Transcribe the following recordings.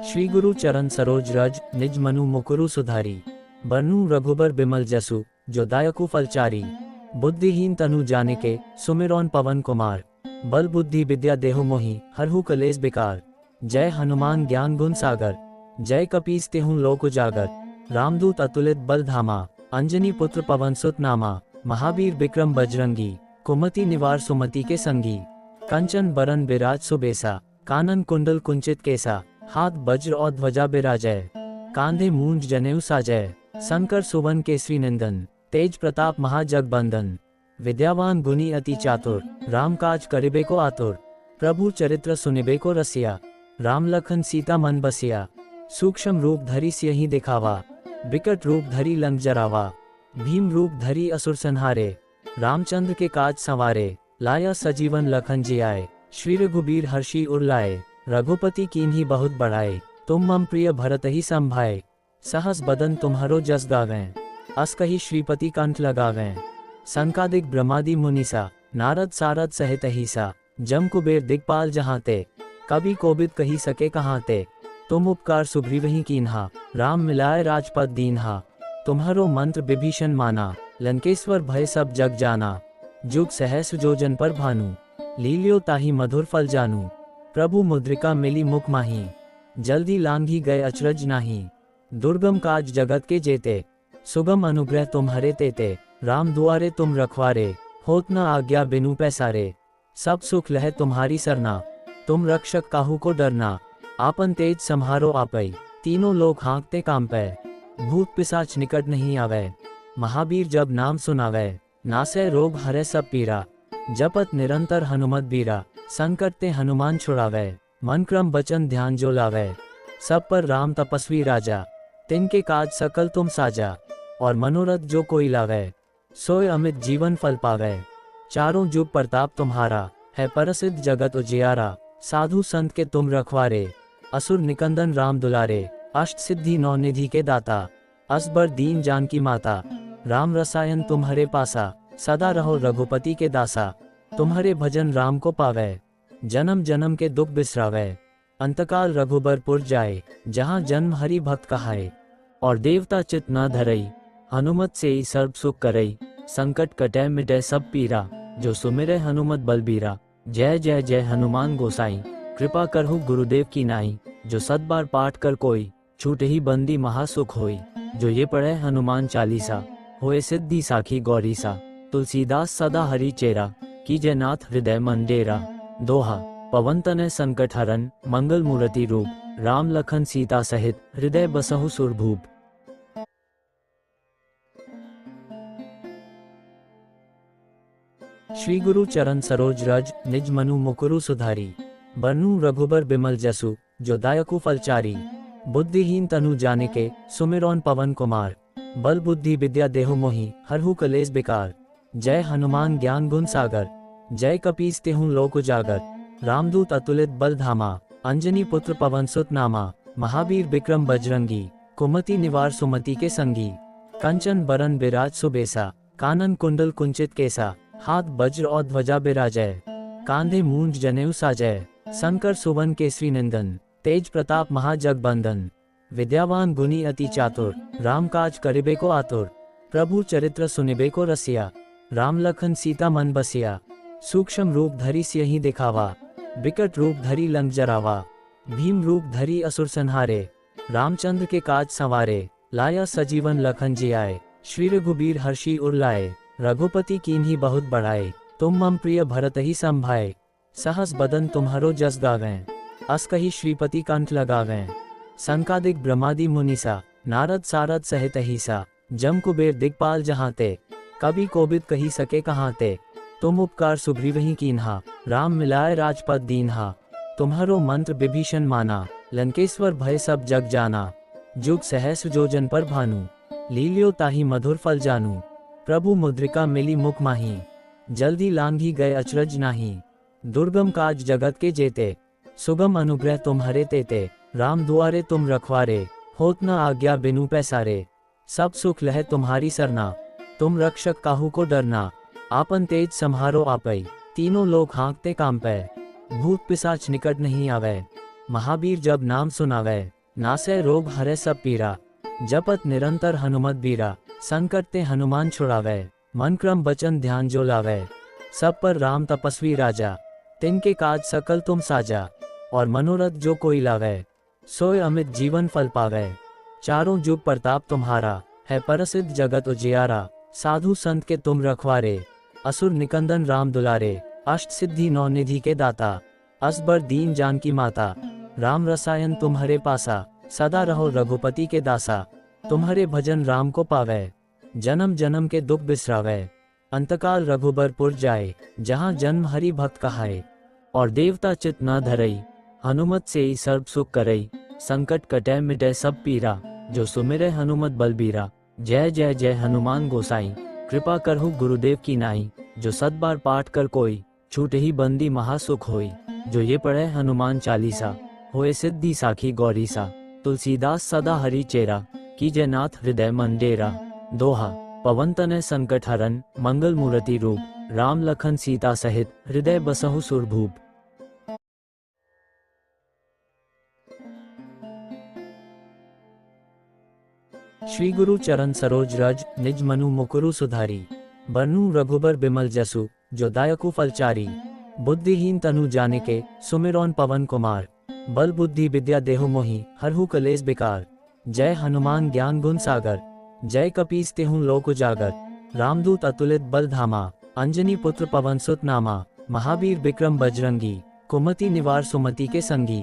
श्री गुरु चरण सरोज रज, निज मनु मुकुरु सुधारी। बरनु रघुबर बिमल जसु, जो दायकु फलचारी। बुद्धिहीन तनु जानिके, सुमिरौन पवन कुमार। बल बुद्धि विद्या देहु मोहि, हरहु कलेस बिकार। जय हनुमान ज्ञान गुण सागर, जय कपीस तेहु लोक उजागर। रामदूत अतुलित बल धामा, अंजनी पुत्र पवन सुत नामा। महावीर विक्रम बजरंगी, कुमति निवार सुमति के संगी। कंचन बरन विराज सुबेसा, कानन कुंडल कुंचित केसा। हाथ वज्र और ध्वजा बिराजय, कांधे मूंज जनेऊ साजय। शंकर सुवन केसरी नंदन, तेज प्रताप महाजगबंदन। विद्यावान गुणी अति चातुर, राम काज करिबे को आतुर। प्रभु चरित्र सुनिबे को रसिया, राम लखन सीता मन बसिया। सूक्ष्म रूप धरि सियहि दिखावा, विकट रूप धरि लंक जरावा। भीम रूप धरि असुर संहारे, रामचंद्र के काज संवारे। लाया सजीवन लखन जियाए, श्री रघुबीर हर्षि उर लाए। रघुपति कीन्ही बहुत बढ़ाए, तुम मम प्रिय भरत ही संभाए। सहस बदन तुम्हारो जस गावें, अस कहि श्रीपति कंठ लगावें। संकादिक ब्रह्मादि मुनीसा, नारद सारद सहित अहिसा। जम कुबेर दिक्पाल जहाँते, कभी कोबिद कही सके कहाँते। तुम उपकार सुग्रीवहि कीन्हा, राम मिलाए राजपद दीन्हा। तुम्हारो मंत्र विभीषण माना, लंकेश्वर भय सब जग जाना। जुग सहस्र जोजन पर भानु, लील्यो ताहि मधुर फल जानू। प्रभु मुद्रिका मिली मुख माही, जल्दी लांघी गए अचरज नाही। दुर्गम काज जगत के जेते, सुगम अनुग्रह तुम्हारे तेते। राम दुआरे तुम रखवारे, होत न आज्ञा बिनु पैसारे। सब सुख लह तुम्हारी सरना, तुम रक्षक काहू को डरना। आपन तेज सम्हारो आपै, तीनों लोग हाँकते कांपै। भूत पिशाच निकट नहीं आवे, महावीर जब नाम सुनावे। नासै रोग हरै सब पीरा, जपत निरंतर हनुमत बीरा। संकट ते हनुमान छुड़ावे, मन क्रम बचन ध्यान जो लावे। सब पर राम तपस्वी राजा, तिनके काज सकल तुम साजा। और मनोरथ जो कोई लावे, सोय अमित जीवन फल पावे। चारों जुग प्रताप तुम्हारा, है प्रसिद्ध जगत उजियारा। साधु संत के तुम रखवारे, असुर निकंदन राम दुलारे। अष्ट सिद्धि नौ निधि के दाता, असबर दीन जानकी माता। राम रसायन तुम्हारे पासा, सदा रहो रघुपति के दासा। तुम्हारे भजन राम को पावे, जन्म जन्म के दुख बिसरावे। अंतकाल रघुबरपुर जाए, जहाँ जन्म हरि भक्त कहाए। और देवता चित न धरई, हनुमत से ही सर्व सुख करई। संकट कटै मिटै सब पीरा, जो सुमिरै हनुमत बलबीरा। जय जय जय हनुमान गोसाई, कृपा करहु गुरुदेव की नाई। जो सत बार पाठ कर कोई, छूटे ही बंदी महासुख होई। जो ये पढ़े हनुमान चालीसा, होए सिद्धि साखी गौरीसा। तुलसीदास सदा हरि चेरा, कीजय नाथ हृदय मन डेरा। दोहा, पवन तनय संकट हरन, मंगल मूर्ति रूप। राम लखन सीता सहित, हृदय बसहु सुरभूप। श्री गुरु चरण सरोज रज, निज मनु मुकुरु सुधारी। बरनु रघुबर बिमल जसु, जो दायकु फलचारी। बुद्धिहीन तनु जानिके, सुमिरौन पवन कुमार। बल बुद्धि विद्या देहु मोहि, हरहु कलेस बिकार। जय हनुमान ज्ञान गुण सागर, जय कपीस तेहु लोक उजागर। रामदूत अतुलित बल धामा, अंजनी पुत्र पवन सुत नामा। महावीर विक्रम बजरंगी, कुमति निवार सुमति के संगी। कंचन बरन विराज सुबेसा, कानन कुंडल कुंचित केसा। हाथ वज्र और ध्वजा बिराजय, कांधे मूंज जनेऊ साजय। शंकर सुवन केसरी नंदन, तेज प्रताप महाजगबंदन। विद्यावान गुणी अति चातुर, राम काज करिबे को आतुर। प्रभु चरित्र सुनिबे को रसिया, राम लखन सीता मन बसिया। सूक्ष्म रूप धरि सियहि दिखावा, विकट रूप धरि लंक जरावा। भीम रूप धरि असुर संहारे, रामचंद्र के काज संवारे। लाया सजीवन लखन जियाए, श्री रघुबीर हर्षि उर लाए। रघुपति कीन्ही बहुत बढ़ाए, तुम मम प्रिय भरत ही संभाए। सहस बदन तुम्हारो जस गावें, अस कहि श्रीपति कंठ लगावें। संकादिक ब्रह्मादि मुनीसा, नारद सारद सहित अहिसा। जम कुबेर दिक्पाल जहाँते, कभी कोबिद कही सके कहाँते। तुम उपकार सुग्रीवहि कीन्हा, राम मिलाए राजपद दीन्हा। तुम्हारो मंत्र विभीषण माना, लंकेश्वर भय सब जग जाना। जुग सहस्र जोजन पर भानु, लील्यो ताहि मधुर फल जानू। प्रभु मुद्रिका मिली मुख माही, जल्दी लांघी गए अचरज नाही। दुर्गम काज जगत के जेते, सुगम अनुग्रह तुम्हारे तेते। राम दुआरे तुम रखवारे, होत न आज्ञा बिनु पैसारे। सब सुख लह तुम्हारी सरना, तुम रक्षक काहू को डरना। आपन तेज सम्हारो आपै, तीनों लोग हाँकते कांपै। भूत पिशाच निकट नहीं आवे, महावीर जब नाम सुनावे, नासै रोग हरै सब पीरा। जपत निरंतर हनुमत बीरा, संकट ते हनुमान छुड़ावे। मन क्रम बचन ध्यान जो लावे, सब पर राम तपस्वी राजा। तिनके काज सकल तुम साजा, और मनोरथ जो कोई लावे, सोय अमित जीवन फल पावे। चारों जुग प्रताप तुम्हारा, है प्रसिद्ध जगत उजियारा। साधु संत के तुम रखवारे, असुर निकंदन राम दुलारे। अष्ट सिद्धि नौ निधि के दाता, असबर दीन जानकी माता। राम रसायन तुम्हारे पासा, सदा रहो रघुपति के दासा। तुम्हारे भजन राम को पावे, जन्म जन्म के दुख बिसरावे। अंतकाल रघुबरपुर जाए, जहाँ जन्म हरि भक्त कहाए। और देवता चित न धरई, हनुमत से ही सर्व सुख करई। संकट कटै मिटै सब पीरा, जो सुमिरै हनुमत बलबीरा। जय जय जय हनुमान गोसाई, कृपा करहु गुरुदेव की नाई। जो सत बार पाठ कर कोई, छूट ही बंदी महासुख होई। जो ये पढ़े हनुमान चालीसा, होए सिद्धि साखी गौरीसा। तुलसीदास सदा हरि चेरा, कीजय नाथ हृदय मन डेरा। दोहा। पवन तनय संकट हरन, मंगल मूर्ति रूप। राम लखन सीता सहित, हृदय बसहु सुरभूप। श्री गुरु चरण सरोज रज, निज मनु मुकुरु सुधारी। बरनूं रघुबर बिमल जसु, जो दायकु फलचारी। बुद्धिहीन तनु जानिके, सुमिरौन पवन कुमार। बल बुद्धि विद्या देहु मोहि, हरहु कलेस बिकार। जय हनुमान ज्ञान गुण सागर, जय कपीस तेहु लोक उजागर। रामदूत अतुलित बल धामा, अंजनी पुत्र पवन सुत नामा। महावीर विक्रम बजरंगी, कुमति निवार सुमति के संगी।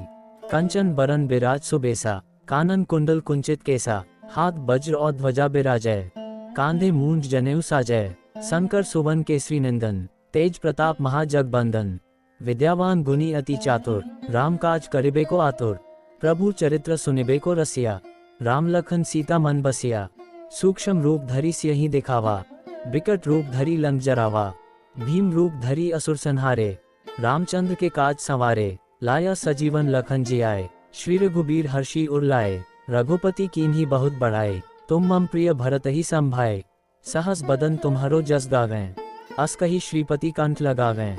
कंचन बरन बिराज सुबेसा, कानन कुंडल कुंचित केसा। हाथ वज्र और ध्वजा बिराजय, कांधे मूंज जनेऊ साजय। शंकर सुवन केसरी नंदन, तेज प्रताप महाजगबंदन। विद्यावान गुणी अति चातुर, राम काज करिबे को आतुर। प्रभु चरित्र सुनिबे को रसिया, राम लखन सीता मन बसिया। सूक्ष्म रूप धरि सियहि दिखावा, विकट रूप धरि लंक जरावा। भीम रूप धरि असुर संहारे, रामचंद्र के काज संवारे। लाया सजीवन लखन जियाए, श्री रघुबीर हर्षि उर लाए। रघुपति कीन्ही बहुत बढ़ाए, तुम मम प्रिय भरत ही संभाए। सहस बदन तुम्हारो जस गावें, अस कही श्रीपति कंठ लगावें।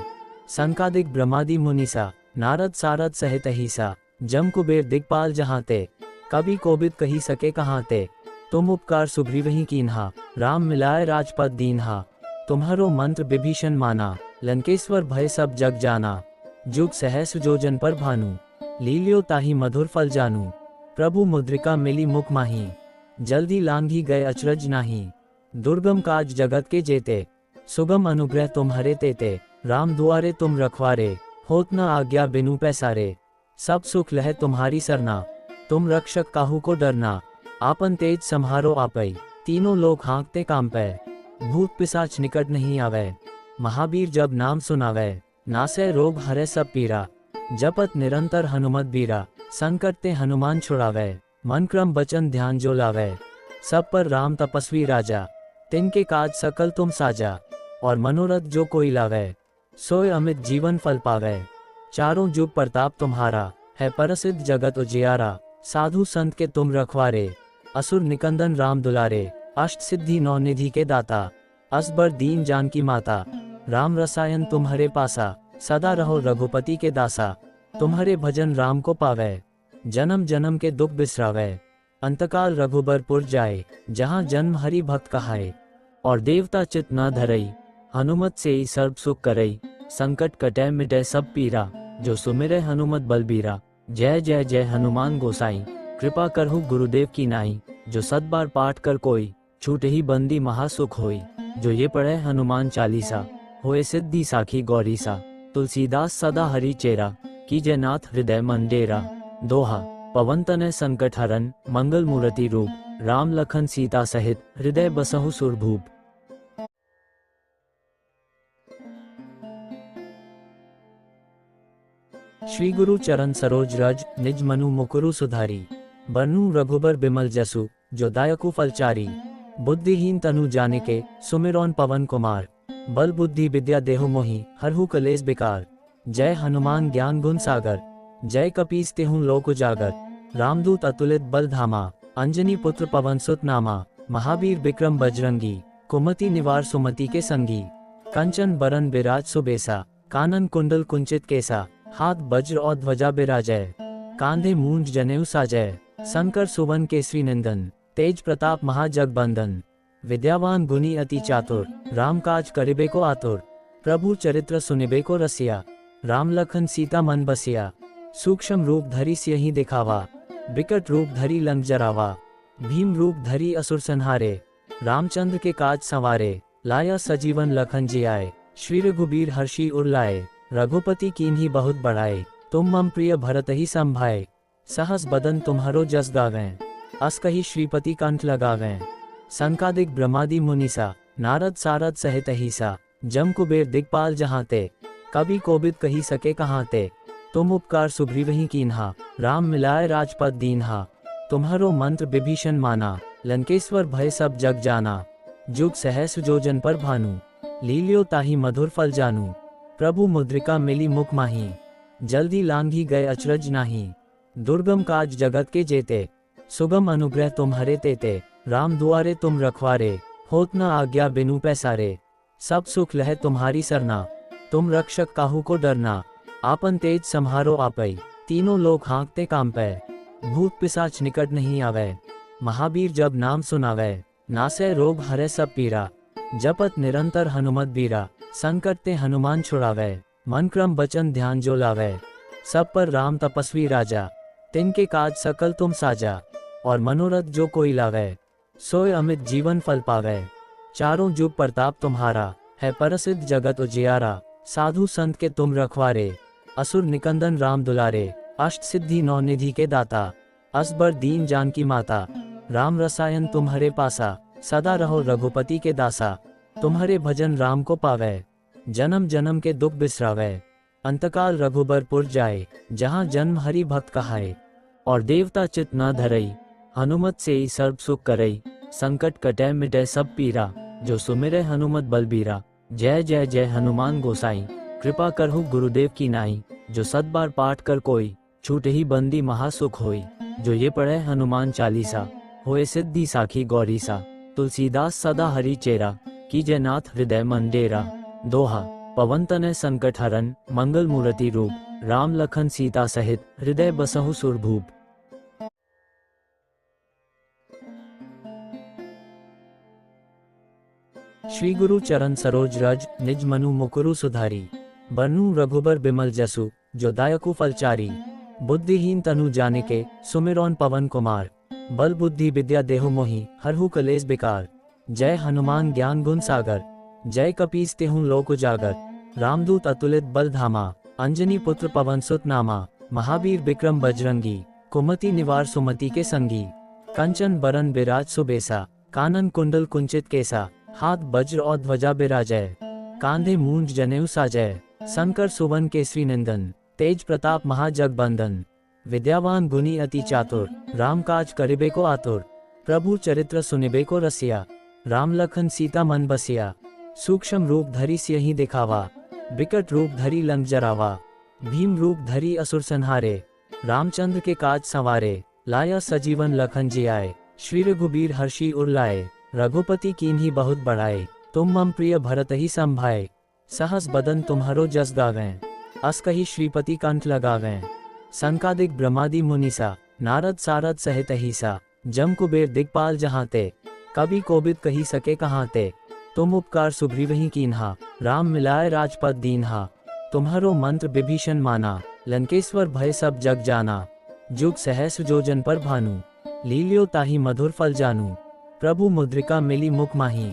संकादिक ब्रह्मादि मुनीसा, नारद सारद सहित अहिसा। जम कुबेर दिक्पाल जहाँते, कभी कोबिद कही सके कहाँते। तुम उपकार सुग्रीवहि कीन्हा, राम मिलाए राजपद दीन्हा। तुम्हारो मंत्र विभीषण माना, लंकेश्वर भय सब जग जाना। जुग सहस्र जोजन पर भानु, लील्यो ताहि मधुर फल जानू। प्रभु मुद्रिका मिली मुख माही, जल्दी लांघी गए अचरज नाही। दुर्गम काज जगत के जेते, सुगम अनुग्रह तुम्हारे तेते। राम दुआरे तुम रखवारे, होत न आज्ञा बिनु पैसारे। सब सुख लह तुम्हारी सरना, तुम रक्षक काहू को डरना। आपन तेज सम्हारो आपै, तीनों लोक हाँकते कांपै। भूत पिशाच निकट नहीं आवे, महावीर जब नाम सुनावे। नासै रोग हरै सब पीरा, जपत निरंतर हनुमत बीरा। संकट ते हनुमान छुड़ावे, मन क्रम बचन ध्यान जो लावे। सब पर राम तपस्वी राजा, तिनके काज सकल तुम साजा। और मनोरथ जो कोई लावे, सोय अमित जीवन फल पावे। चारों जुग प्रताप तुम्हारा, है प्रसिद्ध जगत उजियारा। साधु संत के तुम रखवारे, असुर निकंदन राम दुलारे। अष्ट सिद्धि नौ निधि के दाता, असबर दीन जानकी माता। राम रसायन तुम्हारे पासा, सदा रहो रघुपति के दासा। तुम्हारे भजन राम को पावे, जन्म जन्म के दुख बिसरावे। अंतकाल रघुबरपुर जाए, जहाँ जन्म हरि भक्त कहाए। और देवता चित न धरई, हनुमत से ही सर्व सुख करई। संकट कटै मिटै सब पीरा, जो सुमिरै हनुमत बलबीरा। जय जय जय हनुमान गोसाई, कृपा करहु गुरुदेव की नाई। जो सत बार पाठ कर कोई, छूट ही बंदी महासुख होई। जो ये पढ़े हनुमान चालीसा, होए सिद्धि साखी गौरीसा। तुलसीदास सदा हरि चेरा, कीजय नाथ हृदय मन डेरा। दोहा। पवन तनय संकट हरन, मंगल मूर्ति रूप। राम लखन सीता सहित, हृदय बसहु सुरभूप। श्री गुरु चरण सरोज रज, निज मनु मुकुरु सुधारी। बरनूं रघुबर बिमल जसु, जो दायकु फलचारी। बुद्धिहीन तनु जानिके, सुमिरौन पवन कुमार। बल बुद्धि विद्या देहु मोहि, हरहु कलेस बिकार। जय हनुमान ज्ञान गुण सागर, जय कपीस तेहु लोक उजागर। रामदूत अतुलित बल धामा, अंजनी पुत्र पवन सुत नामा। महावीर विक्रम बजरंगी, कुमति निवार सुमति के संगी। कंचन बरन बिराज सुबेसा, कानन कुंडल कुंचित केसा। हाथ वज्र और ध्वजा बिराजय, कांधे मूंज जनेऊ साजय, शंकर सुवन केसरी नंदन, तेज प्रताप महाजगबंदन, विद्यावान गुणी अति चातुर, राम काज करिबे को आतुर, प्रभु चरित्र सुनिबे को रसिया, राम लखन सीता मन बसिया, सूक्ष्म रूप धरी सियहि दिखावा, विकट रूप धरी लंक जरावा, भीम रूप धरी असुर संहारे, रामचंद्र के काज संवारे, लाया सजीवन लखन जियाए, श्री रघुबीर हर्षि उर लाए, रघुपति कीन्ही बहुत बढ़ाए, तुम मम प्रिय भरत ही संभाए, सहस बदन तुम्हारो जस गावें, अस कही श्रीपति कंठ लगावें, संकादिक ब्रह्मादि मुनीसा, नारद सारद सहित अहिसा, जम कुबेर दिक्पाल जहाँ ते, कभी कोबिद कही सके कहाँ ते, तुम उपकार सुग्रीवहि कीन्हा, राम मिलाए राजपद दीन्हा, तुम्हारो मंत्र विभीषण माना, लंकेश्वर भय सब जग जाना, जुग सहस्र जोजन पर भानु, लीलियो ताहि मधुर फल जानू, प्रभु मुद्रिका मिली मुख माही, जल्दी लांघी गए अचरज नाही, दुर्गम काज जगत के जेते, सुगम अनुग्रह तुम्हारे तेते, राम दुआरे तुम रखवारे, होत न आज्ञा बिनु पैसारे, सब सुख लह तुम्हारी सरना, तुम रक्षक काहू को डरना, आपन तेज सम्हारो आपै, तीनों लोग हाँकते कांपै, भूत पिशाच निकट नहीं आवे, महावीर जब नाम सुनावे, नासै रोग हरै सब पीरा, जपत निरंतर हनुमत बीरा, संकट ते हनुमान छुड़ावे, मन क्रम बचन ध्यान जो लावे, सब पर राम तपस्वी राजा, तिनके काज सकल तुम साजा, और मनोरथ जो कोई लावे, सोय अमित जीवन फल पावे, चारों जुग प्रताप तुम्हारा, है प्रसिद्ध जगत उजियारा, साधु संत के तुम रखवारे, असुर निकंदन राम दुलारे, अष्ट सिद्धि नौ निधि के दाता, असबर दीन जानकी माता, राम रसायन तुम्हारे पासा, सदा रहो रघुपति के दासा, तुम्हारे भजन राम को पावे, जन्म जन्म के दुख बिसरावे, अंतकाल रघुबरपुर जाए, जहाँ जन्म हरि भक्त कहाए, और देवता चित न धरई, हनुमत से ही सर्व सुख करई, संकट कटै मिटै सब पीरा, जो सुमिरै हनुमत बलबीरा, जय जय जय हनुमान गोसाई, कृपा करहु गुरुदेव की नाई, जो सत बार पाठ कर कोई, छूट ही बंदी महासुख होई, जो ये पढ़े हनुमान चालीसा, होए सिद्धि साखी गौरीसा, तुलसीदास सदा हरि चेरा, कीजय नाथ हृदय मन डेरा, दोहा पवन तनय संकट हरन, मंगल मूर्ति रूप, राम लखन सीता सहित, हृदय बसहु सुरभूप। श्री गुरु चरण सरोज रज, निज मनु मुकुरु सुधारी, बरनूं रघुबर बिमल जसु, जो दायकु फलचारी, बुद्धिहीन तनु जानिके, सुमिरौन पवन कुमार, बल बुद्धि विद्या देहु मोहि, हरहु कलेस बिकार, जय हनुमान ज्ञान गुण सागर, जय कपीस तेहु लोक उजागर, रामदूत अतुलित बल धामा, अंजनी पुत्र पवन सुत नामा, महावीर विक्रम बजरंगी, कुमति निवार सुमति के संगी, कंचन बरन बिराज सुबेसा, कानन कुंडल कुंचित केसा, हाथ वज्र और ध्वजा बिराजय, कांधे मूंज जनेऊ साजय, शंकर सुवन केसरी नंदन, तेज प्रताप महाजगबंदन, विद्यावान गुणी अति चातुर, राम काज करिबे को आतुर, प्रभु चरित्र सुनिबे को रसिया, राम लखन सीता मन बसिया, सूक्ष्म रूप धरी सियहि दिखावा, विकट रूप धरी लंक जरावा, भीम रूप धरी असुर संहारे, रामचंद्र के काज संवारे, लाया सजीवन लखन जियाए, श्री रघुबीर हर्षि उर लाए, रघुपति कीन्ही बहुत बढ़ाए, तुम मम प्रिय भरत ही संभाए, सहस बदन तुम्हारो जस गावें, अस कही श्रीपति कंठ लगावें, संकादिक ब्रह्मादि मुनीसा, नारद सारद सहित अहिसा, जम कुबेर दिक्पाल जहाँ ते, कभी कोबिद कही सके कहाँ ते, तुम उपकार सुग्रीवहि कीन्हा, राम मिलाए राजपद दीन्हा, तुम्हारो मंत्र विभीषण माना, लंकेश्वर भय सब जग जाना, जुग सहस्र जोजन पर भानु, लीलियो ताहि मधुर फल जानू, प्रभु मुद्रिका मिली मुख माही,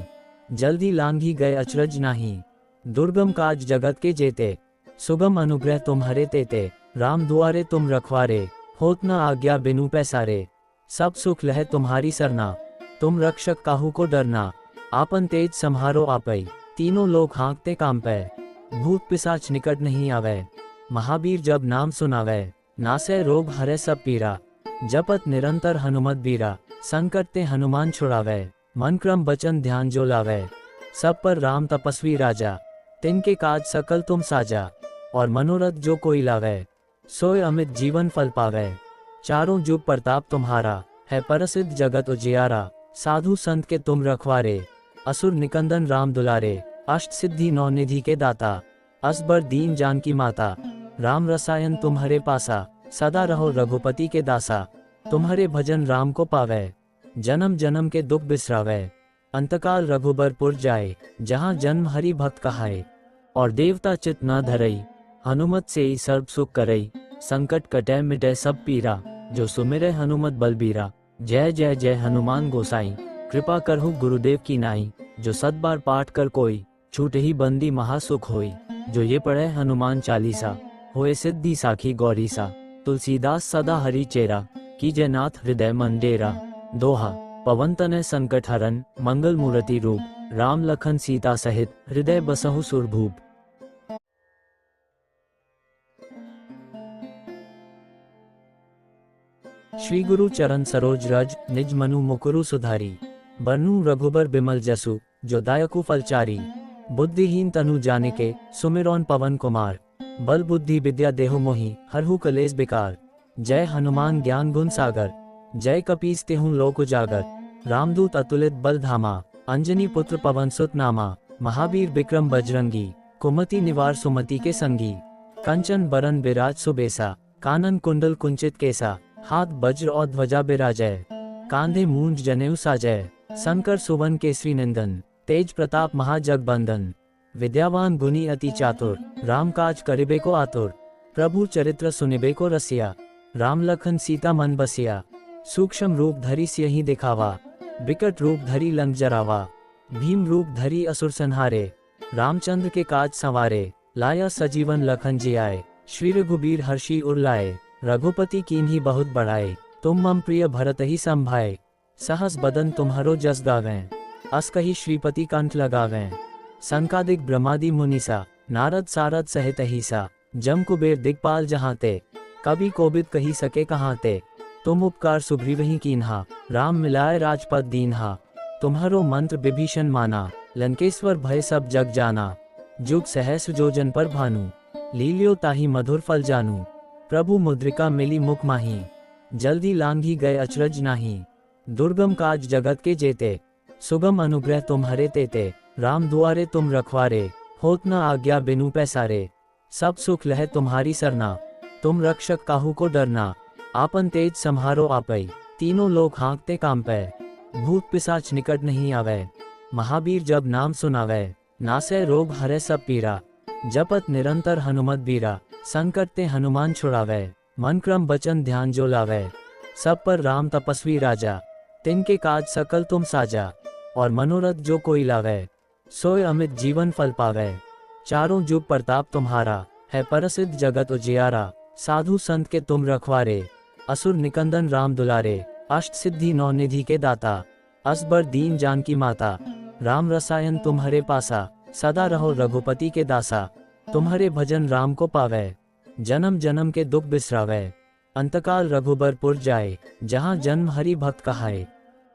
जल्दी लांघी गए अचरज नाही, दुर्गम काज जगत के जेते, सुगम अनुग्रह तुम्हारे तेते, राम दुआरे तुम रखवारे, होत न आज्ञा बिनु पैसारे, सब सुख लह तुम्हारी सरना, तुम रक्षक काहू को डरना, आपन तेज सम्हारो आपै, तीनों लोग हाँकते कांपै, भूत पिशाच निकट नहीं आवे, महावीर जब नाम सुनावे, नासै रोग हरै सब पीरा, जपत निरंतर हनुमत बीरा, संकट ते हनुमान छुड़ावे, मन क्रम बचन ध्यान जो लावे, सब पर राम तपस्वी राजा, तिनके काज सकल तुम साजा, और मनोरथ जो कोई लावे, सोय अमित जीवन फल पावे, चारों जुग प्रताप तुम्हारा, है प्रसिद्ध जगत उजियारा, साधु संत के तुम रखवारे, असुर निकंदन राम दुलारे, अष्ट सिद्धि नौ निधि के दाता, असबर दीन जानकी माता, राम रसायन तुम्हारे पासा, सदा रहो रघुपति के दासा, तुम्हारे भजन राम को पावे, जन्म जन्म के दुख बिसरावे, अंतकाल रघुबरपुर जाए, जहाँ जन्म हरि भक्त कहाए, और देवता चित न धरई, हनुमत से ही सर्व सुख करई, संकट कटै मिटै सब पीरा, जो सुमिरै हनुमत बलबीरा। जय जय जय हनुमान गोसाई, कृपा करहु गुरुदेव की नाई, जो सत बार पाठ कर कोई, छूट ही बंदी महासुख होई, जो ये पढ़े हनुमान चालीसा, होए सिद्धि साखी गौरी सा। तुलसीदास सदा हरि चेरा, कीजय नाथ हृदय मन डेरा। दोहा। पवन तनय संकट हरन, मंगल मूर्ति रूप, राम लखन सीता सहित, हृदय बसहु सुरभूप। श्री गुरु चरण सरोज रज, निज मनु मुकुरु सुधारी, बरनूं रघुबर बिमल जसु, जो दायकु फलचारी। बुद्धिहीन तनु जानिके, सुमिरौन पवन कुमार, बल बुद्धि विद्या देहु मोहि, हरहु कलेस बिकार। जय हनुमान ज्ञान गुण सागर, जय कपीस तेहु लोक उजागर। रामदूत अतुलित बल धामा, अंजनी पुत्र पवन सुत नामा। महावीर विक्रम बजरंगी, कुमति निवार सुमति के संगी। कंचन बरन बिराज सुबेसा, कानन कुंडल कुंचित केसा। हाथ वज्र और ध्वजा बिराजय, कांधे मूंज जनेऊ साजय। शंकर सुवन केसरी नंदन, तेज प्रताप महाजगबंदन। विद्यावान गुणी अति चातुर, राम काज करिबे को आतुर। प्रभु चरित्र सुनिबे को रसिया, राम लखन सीता मन बसिया। सूक्ष्म रूप धरि सियहि दिखावा, विकट रूप धरि लंक जरावा। भीम रूप धरि असुर संहारे, रामचंद्र के काज संवारे। लाया सजीवन लखन जियाए, श्री रघुबीर हर्षि उर लाए। रघुपति कीन्ही बहुत बढ़ाए, तुम मम प्रिय भरत ही संभाए। सहस बदन तुम्हारो जस गावें, अस कही श्रीपति कंठ लगावें। संकादिक ब्रह्मादि मुनीसा, नारद सारद सहित अहिसा। जम कुबेर दिक्पाल जहाँते, कभी कोबिद कही सके कहाँ ते। तुम उपकार सुग्रीवहि कीन्हा, राम मिलाए राजपद दीन्हा। तुम्हारो मंत्र विभीषण माना, लंकेश्वर भय सब जग जाना। जुग सहस्र जोजन पर भानु, लील्यो ताहि मधुर फल जानू। प्रभु मुद्रिका मिली मुख माही, जल्दी लांघी गए अचरज नाही। दुर्गम काज जगत के जेते, सुगम अनुग्रह तुम्हारे तेते। राम दुआरे तुम रखवारे, होत न आज्ञा बिनु पैसारे। सब सुख लह तुम्हारी सरना, तुम रक्षक काहू को डरना। आपन तेज सम्हारो आपै, तीनों लोग हाँकते कांपै। भूत पिशाच निकट नहीं आवे, महावीर जब नाम सुनावे। नासै रोग हरै सब पीरा, जपत निरंतर हनुमत बीरा। संकट ते हनुमान छुड़ावे, मन क्रम बचन ध्यान जो लावे। सब पर राम तपस्वी राजा, तिनके काज सकल तुम साजा। और मनोरथ जो कोई लावे, सोय अमित जीवन फल पावे। चारों जुग प्रताप तुम्हारा, है प्रसिद्ध जगत उजियारा। साधु संत के तुम रखवारे, असुर निकंदन राम दुलारे। अष्ट सिद्धि नौ निधि के दाता, असबर दीन जानकी माता। राम रसायन तुम्हारे पासा, सदा रहो रघुपति के दासा। तुम्हारे भजन राम को पावे, जन्म जन्म के दुख बिसरावे। अंतकाल रघुबरपुर जाए, जहाँ जन्म हरि भक्त कहाए।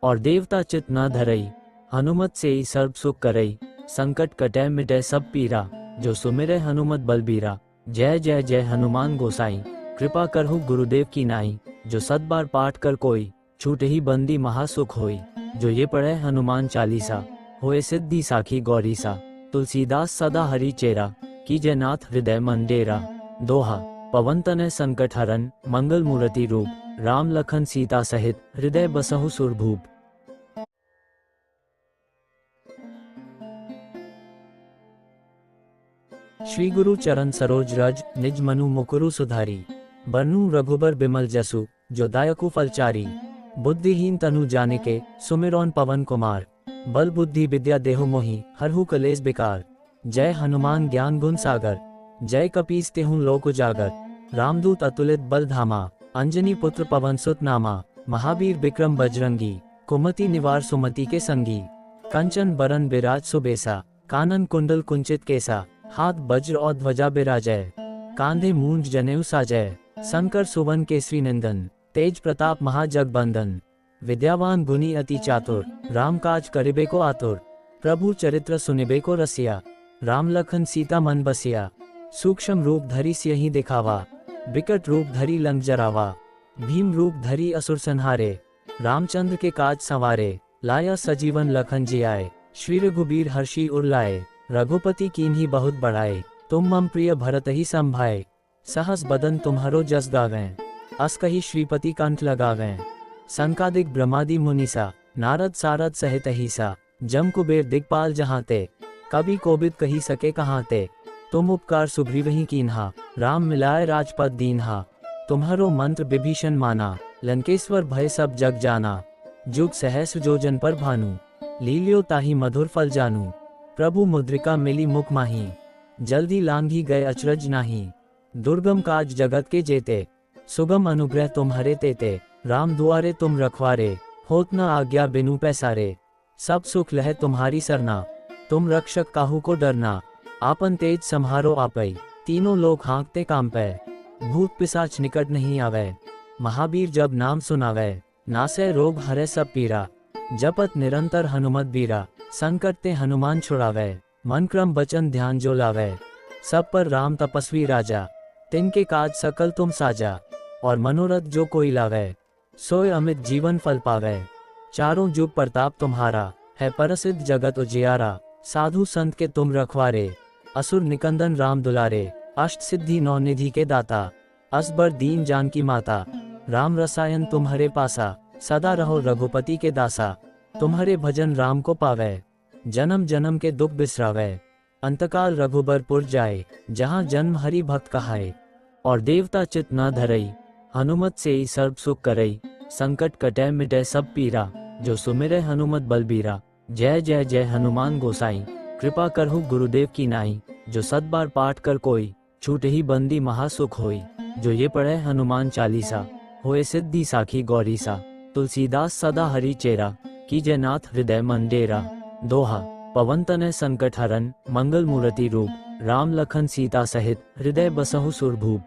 और देवता चित न धरई, हनुमत से ही सर्व सुख करई। संकट कटै मिटै सब पीरा, जो सुमिरै हनुमत बलबीरा। जय जय जय हनुमान गोसाई, कृपा करहु गुरुदेव की नाई। जो सत बार पाठ कर कोई, छूट ही बंदी महासुख होई। जो ये पढ़े हनुमान चालीसा, होए सिद्धि साखी गौरी सा। तुलसीदास सदा हरि चेरा, कीजय नाथ हृदय मन डेरा। दोहा। पवन तनय संकट हरन, मंगल मूर्ति रूप, राम लखन सीता सहित, हृदय बसहु सुरभूप। श्री गुरु चरण सरोज रज, निज मनु मुकुरु सुधारी। बरनूं रघुबर बिमल जसु, जो दायकु फलचारी। बुद्धिहीन तनु जानिके, सुमिरौन पवन कुमार। बल बुद्धि विद्या देहु मोहि, हरहु कलेस बिकार। जय हनुमान ज्ञान गुण सागर, जय कपीस तेहु लोक उजागर। रामदूत अतुलित बल धामा, अंजनी पुत्र पवन सुत नामा। महावीर विक्रम बजरंगी, कुमति निवार सुमति के संगी। कंचन बरन बिराज सुबेसा, कानन कुंडल कुंचित केसा। हाथ वज्र और ध्वजा बिराजय, कांधे मूंज जनेऊ साजय। शंकर सुवन केसरी नंदन, तेज प्रताप महाजगबंदन। विद्यावान गुणी अति चातुर, राम काज करिबे को आतुर। प्रभु चरित्र सुनिबे को रसिया, राम लखन सीता मन बसिया। सूक्ष्म रूप धरि सियहि दिखावा, विकट रूप धरि लंक जरावा। भीम रूप धरि असुर संहारे, रामचंद्र के काज संवारे। लाया सजीवन लखन जियाए, श्री रघुबीर हर्षि उर लाए। रघुपति कीन्ही बहुत बढ़ाए, तुम मम प्रिय भरत ही संभाए। सहस बदन तुम्हारो जस गावें, अस कही श्रीपति कंठ लगावें। संकादिक ब्रह्मादि मुनिसा, नारद सारद सहित अहिसा, जम कुबेर दिग्पाल जहाँ ते, कभी कोबिद कही सके कहाँ ते। तुम उपकार सुग्रीवहि कीन्हा, राम मिलाए राजपद दीन्हा। तुम्हारो मंत्र विभीषण माना, लंकेश्वर भय सब जग जाना। जुग सहस्र जोजन पर भानु, लील्यो ताहि मधुर फल जानू। प्रभु मुद्रिका मिली मुख माही, जल्दी लांघी गए अचरज नाही। दुर्गम काज जगत के जेते, सुगम अनुग्रह तुम्हारे तेते। राम दुआरे तुम रखवारे, होत न आज्ञा बिनु पैसारे। सब सुख लह तुम्हारी सरना, तुम रक्षक काहू को डरना। आपन तेज सम्हारो आपै, तीनों लोग हाँकते कांपै। भूत पिशाच निकट नहीं आवे, महावीर जब नाम सुनावे। नासै रोग हरै सब पीरा, जपत निरंतर हनुमत बीरा। संकट ते हनुमान छुड़ावे, मन क्रम वचन ध्यान जो लावे। सब पर राम तपस्वी राजा, तिनके काज सकल तुम साजा। और मनोरथ जो कोई लावे, सोय अमित जीवन फल पावे। चारों जुग प्रताप तुम्हारा, है प्रसिद्ध जगत उजियारा। साधु संत के तुम रखवारे, असुर निकंदन राम दुलारे। अष्ट सिद्धि नौ निधि के दाता, असबर दीन जानकी माता। राम रसायन तुम्हारे पासा, सदा रहो रघुपति के दासा। तुम्हारे भजन राम को पावे, जन्म जन्म के दुख बिसरावे। अंतकाल रघुबरपुर जाए, जहाँ जन्म हरि भक्त कहाए। और देवता चित न धरई, हनुमत से ही सर्व सुख करई। संकट कटै मिटै सब पीरा, जो सुमिरै हनुमत बलबीरा। जय जय जय हनुमान गोसाई, कृपा करहु गुरुदेव की नाई। जो सत बार पाठ कर कोई, छूट ही बंदी महासुख होई। जो ये पढ़े हनुमान चालीसा, होए सिद्धि साखी गौरीसा। तुलसीदास सदा हरि चेरा, कीजय नाथ हृदय मन डेरा। दोहा, पवन तनय संकट हरन, मंगल मूर्ति रूप। राम लखन सीता सहित, हृदय बसहु सुरभूप।